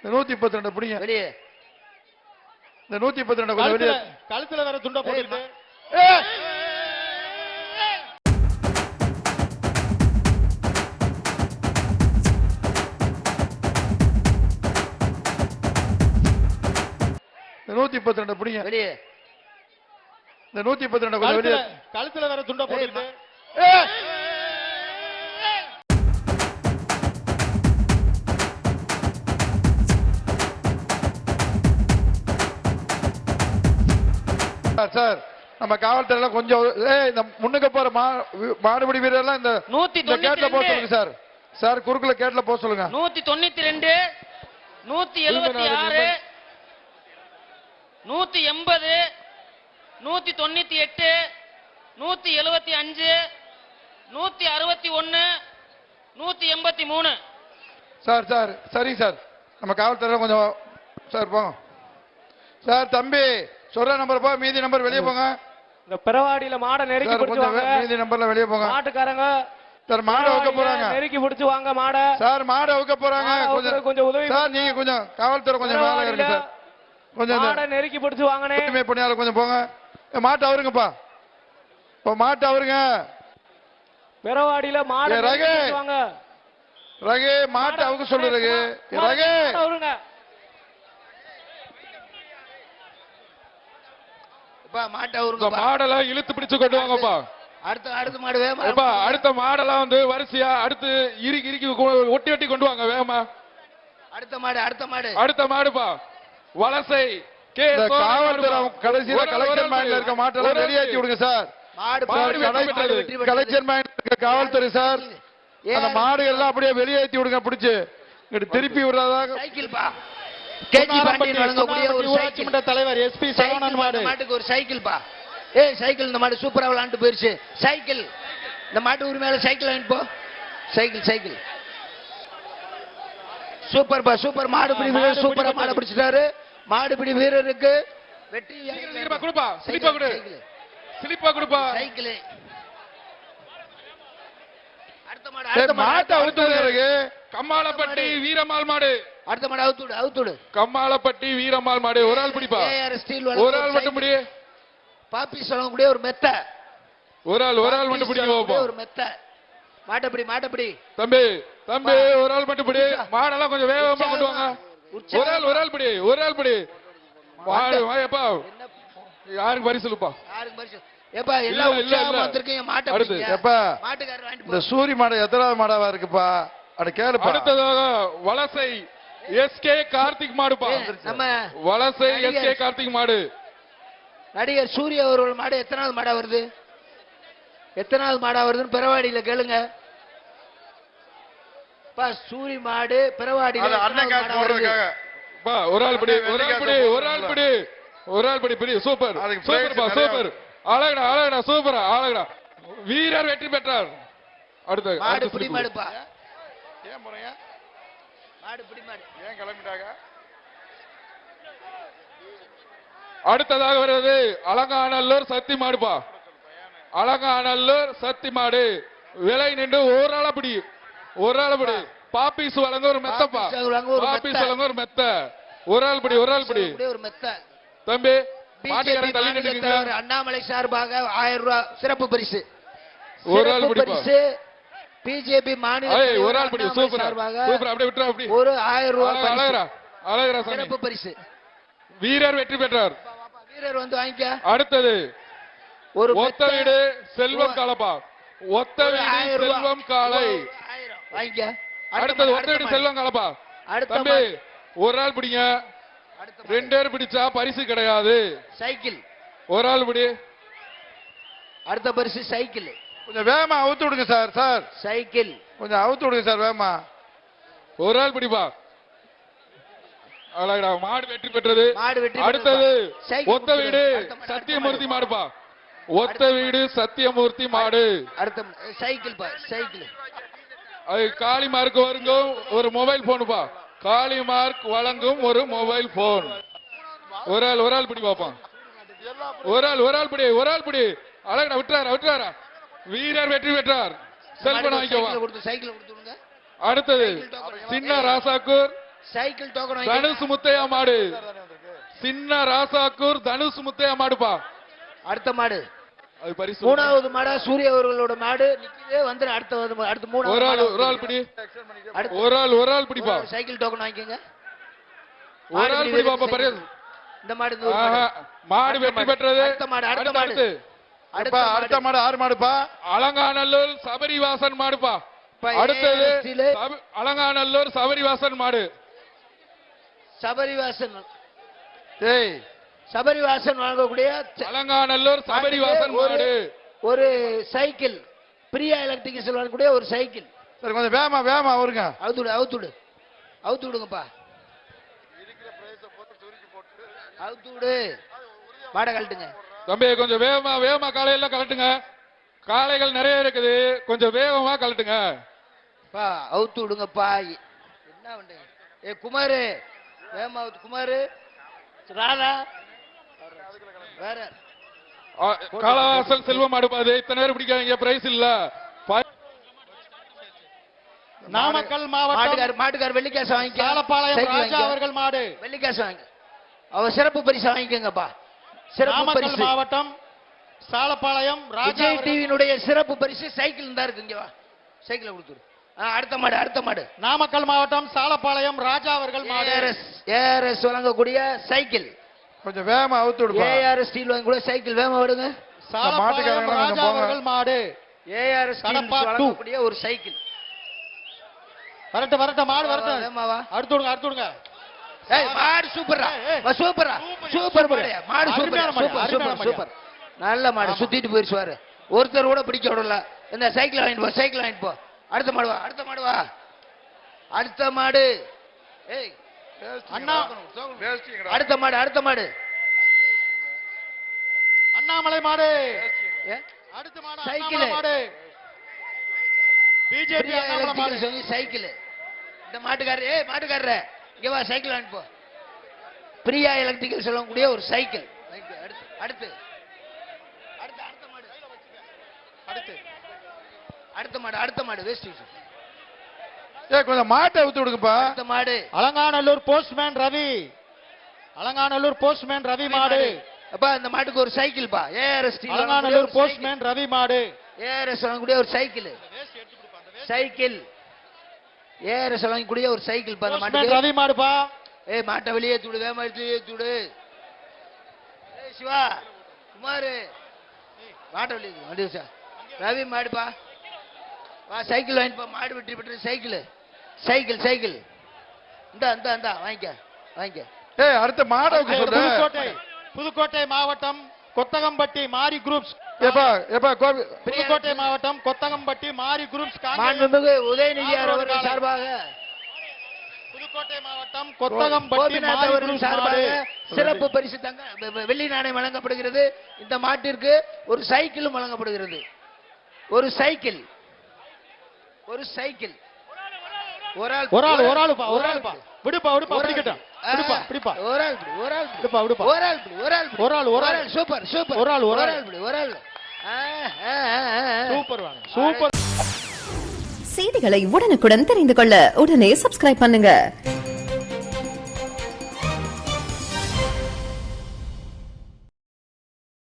132 பிடிங்க வெளியே. இந்த 132 கொஞ்சம் வெளியே. கழுத்துல வேற துண்ட போட்டுட்டு. இந்த 132 பிடிங்க வெளியே. இந்த 132 கொஞ்சம் வெளியே. கழுத்துல வேற துண்ட போட்டுட்டு. சார் நம்ம காவல்துறையில கொஞ்சம் இந்த முன்னுக்கு போற மாடுபிடி வீரர்லாம் இந்த கேட்ல போக சொல்லுங்க சார். சார் குறுக்குல கேட்ல போக சொல்லுங்க. 192 176 180 198 175 161 183. சார் சார் சரி சார் நம்ம காவல்துறையில கொஞ்சம் சார் போங்க சார். தம்பி சொல்ற நம்பர் போ, மீதி நம்பர் வெளியே போங்க. இந்த பெரவாடியில மாடை நெருக்கி பிடிச்சு வாங்க. மீதி நம்பர்ல வெளியே போங்க. மாட்டுக்காரங்க சார் மாடை வைக்க போறாங்க. நெருக்கி பிடிச்சு வாங்க மாடை. சார் மாடை வைக்க போறாங்க. கொஞ்சம் உதவி சார். நீங்க கொஞ்சம் காவல்துறை கொஞ்சம் மேல இருங்க சார். கொஞ்சம் மாடை நெருக்கி பிடிச்சு வாங்கனே. தூய்மை பணியாளர் கொஞ்சம் போங்க. மாட்டை அவருங்கப்பா. இப்போ மாட்டை அவருங்க. பெரவாடியில மாடை நெருக்கி பிடிச்சு வாங்க. ரகு மாட்டை அவங்க சொல்லுறகு. ரகு அவருங்க. மாடெல்லாம் இழுத்து பிடிச்சு கொண்டு வாங்கப்பா. அடுத்த மாடு வேகமா. அடுத்த மாடெல்லாம் வந்து வரிசையா அடுத்து இறுக்கி ஒட்டி ஒட்டி கொண்டு வாங்க வேகமா. அடுத்த மாடுப்பா. வலசை காவல்துறை கடைசியில கலெக்டர் மைண்ட்ல இருக்க மாட்டெல்லாம் வெளியேற்றி விடுங்க சார். கலெக்டர் மைண்ட் இருக்க காவல்துறை சார். அந்த மாடுகள் எல்லாம் அப்படியே வெளியேற்றி விடுங்க. பிடிச்சு திருப்பி விடுறதாக தலைவர் எஸ்பி சரவணன் மாட்டுக்கு ஒரு சைக்கிள் பா. சைக்கிள் இந்த மாடு சூப்பரா விளையாண்டு போயிருச்சு. சைக்கிள் இந்த மாட்டு உரிமையால சைக்கிள் வாங்கிட்டு போ. சைக்கிள் சூப்பர் பா. சூப்பர் மாடுபிடி வீரர் சூப்பரா மாடு பிடிச்சிட்டாரு. மாடுபிடி வீரருக்கு வெற்றி. கொடுப்பா ஸ்லிப்பா கொடு. ஸ்லிப்பா கொடுப்பா. சைக்கிள் அடுத்த மாட்டை அவுத்துடுங்க. கம்மாளப்பட்டி வீரமால் மாடு. அடுத்த மாடு அவுத்துடு. கம்மாளப்பட்டி வீரமால் மாடு. ஒரு ஆள் பிடிப்பா. ஒரு ஆள் மட்டும் பிடி. பாப்பி சொல்லக்கூடிய ஒரு மெத்த. ஒரு ஆள் மட்டும் பிடிங்க. ஒரு மெத்த. மாட்டப்பிடி தம்பி ஒரு ஆள் மட்டும் பிடி. மாடெல்லாம் கொஞ்சம் வேகமா கொண்டு வாங்க. ஒரு ஆள் பிடி. மாடு வாயப்பா. யாருக்கு பரிசு சொல்லுப்பா. ஏப்பா எல்லாம் உற்சாகமா வந்திருக்கீங்க. மாட்டை பிடிங்க. ஏப்பா மாட்டுக்காரர் வாங்கிட்டு இந்த சூரி மாடு எத்தனாவது மாடாவா இருக்குப்பா? அட கேளுப்பா. அடுத்ததாக வலசை எஸ்கே கார்த்திக் மாடுப்பா. நம்ம வலசை எஸ்கே கார்த்திக் மாடு. நடிகர் சூர்யா அவர்கள் மாடு எத்தனாவது மாடா வருது? எத்தனாவது மாடா வருதுன்னு பெரவாடியில கேளுங்க. சூரி மாடு பெரவாடியில ஒரு ஆள் பிடி. Super super. அழகடா சூப்பரா அழகடா. வீரர் வெற்றி பெற்றார். அடுத்த மாடு பிடி மாடுப்பா. ஏன் போறீங்க? மாடு பிடி மாடு. ஏன் கிளம்பிட்டாங்க? அடுத்ததாக வருவது அலங்காநல்லூர் சத்தி மாடுப்பா. அலங்காநல்லூர் சத்தி மாடு. விலை நின்று ஒரு ஆள பிடி. பாப்பீஸ் வழங்க ஒரு மெத்தப்பா. பாப்பீஸ் வழங்க ஒரு மெத்த. ஒரு ஆள் பிடி. ஒரு மெத்த. தம்பி மாட்டுக்காரன் தள்ளி நின்னுங்க. அண்ணாமலை சார்பாக 1000 ரூபாய் சிறப்பு பரிசு. ஒரு ஆள் பிடிப்பா. பிஜேபி மாநில ஒரு ஆள் பிடி. சூப்பர் அப்படியே விட்டுறா. அப்படி ஒரு 1000 ரூபாய் அழகரா சிறப்பு பரிசு. வீரர் வெற்றி பெற்றார். வீரர் வந்து வாங்கிக்க. அடுத்தது ஒரு ஒத்த வீடு செல்வம் காலப்பா. ஒத்த வீடு செல்வம் காலை வாங்கிக்க. அடுத்தது ஒத்த வீடு செல்வம் காலப்பா. தம்பி ஒரு ஆள் பிடிங்க. 2 பேர் பிடிச்சா பரிசு கிடையாது. சைக்கிள் ஒரு ஆள் பிடி. அடுத்த பரிசு சைக்கிள். கொஞ்சம் வேகமா அவுத்து விடுங்க சார். சைக்கிள் கொஞ்சம் அவுத்து விடுங்க சார் வேகமா. ஒரு ஆள் பிடிப்பா. அழகடா. மாடு வெற்றி பெற்றது. அடுத்தது ஒத்த வீடு சத்தியமூர்த்தி மாடுப்பா. ஒத்த வீடு சத்தியமூர்த்தி மாடு. அடுத்த சைக்கிள் காளிமார்க்கு வழங்கும் ஒரு மொபைல் போனுப்பா. காளிமார்க் வழங்கும் ஒரு மொபைல் போன். ஒரு ஆள் பிடி பாப்பா. ஒரு ஆள் பிடி. அழகடா. விட்டுறாரா. வீரர் வெற்றி பெற்றார். செல்வன் வாங்கிக்கவா. அடுத்தது சின்ன ராசாக்கூர் சைக்கிள் டோக்கன் தனுசு முத்தையா மாடு சின்ன ராசாக்கூர் தனுசு முத்தையா மாடுப்பா. அடுத்த மாடு அது பரிசு. மூணாவது மாடா சூரிய அவர்களோட மாடு நிக்குது வந்து அடுத்த ஒரு மூணாவது ஆள் மாடு ஒரு ஆள் பிடி. அடுத்து ஒரு ஆள் பிடிப்பா. சைக்கிள் டோக்கன் வாங்கிக்கோங்க. ஒரு ஆள் பிடி பாப்பா பரிசு. இந்த மாடு இந்த ஒரு ஆஹா, மாடு. மாடு வெற்றி பெற்றது. அடுத்த மாடு அடுத்த மாடு அடுத்து அடுத்த மாடு 6 மாடுப்பா. அலங்காநல்லூர் சபரிவாசன் மாடுப்பா. இப்ப அடுத்தது ARST ல அலங்காநல்லூர் சபரிவாசன் மாடு. சபரிவாசன் டேய் சபரிவாசன் வாங்கக்கூடிய அலங்காநல்லூர் சபரிவாசன் மாடு. ஒரு சைக்கிள் பிரியா எலக்ட்ரிக்கல் சொல்லக்கூடிய ஒரு சைக்கிள். சரி கொஞ்சம் வேகமா வருங்க. அவுத்து விடுங்கப்பா. அவுத்து விடு. மாடை கழட்டுங்க. தம்பி கொஞ்சம் வேகமா காலையில கலட்டுங்க. காளைகள் நிறைய இருக்குது, கொஞ்சம் வேகமா கலட்டுங்க. பா அவுத்து விடுங்கப்பா. என்ன பண்றீங்க? ஏ குமாரு வேகமா அவுத்து. குமாரு ராதா வேற காலவாசல் செல்வம் மாடுப்பா. அது இத்தனை நேரம் பிடிக்காதீங்க, பிரைஸ் இல்ல. நாமக்கல் மாவட்டம் மாட்டுக்கார் வெள்ளிக்காசு வாங்கிக்க. சாலப்பாளையம் சைக்கிள் ராஜா வாங்கிக்க. அவர்கள் மாடு. வெள்ளிக்காசு வாங்க. அவர் சிறப்பு பரிசு வாங்கிக்கங்கப்பா. சிறப்பு நாமக்கல் பரிசு மாவட்டம் சாலப்பாளையம் ராஜா விஜய் அவர்கள். டிவியினுடைய சிறப்பு பரிசு சைக்கிள் தான் இருக்கு. இங்க வா சைக்கிளை கொடுத்துரு. அடுத்த மாடு நாமக்கல் மாவட்டம் சாலப்பாளையம் ராஜா அவர்கள் மாடு. ஏஆர்எஸ் வழங்கக்கூடிய சைக்கிள். கொஞ்சம் வேகமா அவுத்து விடுப்பா. ஏஆர்எஸ் ஸ்டீல் வாங்கக்கூடிய சைக்கிள் வேகமா விடுங்க. சாலப்பாளையம் மாட்டுக்காரங்க ராஜா கொஞ்சம் போங்க. அவர்கள் மாடு. ARS Kadapa steel 2. வழங்கக்கூடிய ஒரு சைக்கிள். வரட்ட மாடு வரட்ட. வேகமா வா. அடுத்து விடுங்க. ஏய் மாடு சூப்பரா. ஏய், சூப்பரா. Super, super super. மாடு. மாடு சூப்பர் அருமையான மாடு, சூப்பர் அருமையான சூப்பர் மாடு. சூப்பர். நல்ல மாடு சுத்திட்டு போயிருச்சு பாரு. ஒருத்தர் கூட பிடிக்க விடல. இந்த சைக்கிள் வாங்கிட்டு போ. அடுத்த மாடு வா. அடுத்த மாடு. ஏய் அண்ணா அடுத்த மாடு. அண்ணாமலை மாடு. ஏ? அடுத்த மாடு சைக்கிள். அண்ணாமலை மாடு. பிஜேபி பிரியா அண்ணாமலை மாடு. எலக்ட்ரிக்கல் சொல்லி சைக்கிள். இந்த மாட்டுக்காரரே இங்க வா சைக்கிள் வாங்கிட்டு போ. பிரியா எலக்ட்ரிக்கல் சொல்லக்கூடிய ஒரு சைக்கிள். அடுத்து அடுத்த மாடு வேஸ்ட். ஏய் கொஞ்சம் மாட்டை அவுத்து விடுங்கப்பா. அடுத்த மாடு அலங்காநல்லூர் போஸ்ட்மேன் ரவி மாடு. அப்பா இந்த மாட்டுக்கு ஒரு சைக்கிள் பா. ஏஆர்எஸ் அலங்காநல்லூர் போஸ்ட்மேன் ரவி மாடு. ஏஆர்எஸ் வழங்கக்கூடிய ஒரு சைக்கிள். ஏஆர்எஸ் வழங்கக்கூடிய ஒரு சைக்கிள் பா. இந்த போஸ்ட்மேன் மாட்டுக்கு ரவி மாடுப்பா. ஏய் மாட்டை வெளியே தூடு. வேகமா தூடு. ஏய் சிவா குமாரு மாட்டை வெளியே வண்டி வச்சா. ரவி மாடுப்பா. வா சைக்கிள் வாங்கிப்பா. மாடு வெற்றி பெற்ற சைக்கிள். இந்த வாங்கிக்க. ஏய் அடுத்த மாடை அவுக்க சொல்றேன். புதுக்கோட்டை மாவட்டம் கொத்தகம்பட்டி மாரி குரூப்ஸ். ஏப்பா கோபி. புதுக்கோட்டை மாவட்டம் கொத்தகம்பட்டி மாரி குரூப்ஸ் மாண்புமிகு உதயநிதி அவர்கள் சார்பாக புதுக்கோட்டை மாவட்டம் கொத்தகம்பட்டி கோபிநாத் மாரி அவர்கள் குரூப்ஸ் சார்பாக மாடு. சிறப்பு பரிசு வெள்ளி நாணயம் வழங்கப்படுகிறது. இந்த மாட்டிற்கு ஒரு சைக்கிளும் வழங்கப்படுகிறது. ஒரு சைக்கிள். ஒரு ஆளுப்பா. விடுப்பா பிடிக்கட்டும். பிடிப்பா. ஒரு ஆள் சூப்பர். ஒரு ஆள். Super super. செய்திகளை உடனுக்குடன் தெரிந்து கொள்ள உடனே சப்ஸ்கிரைப் பண்ணுங்க.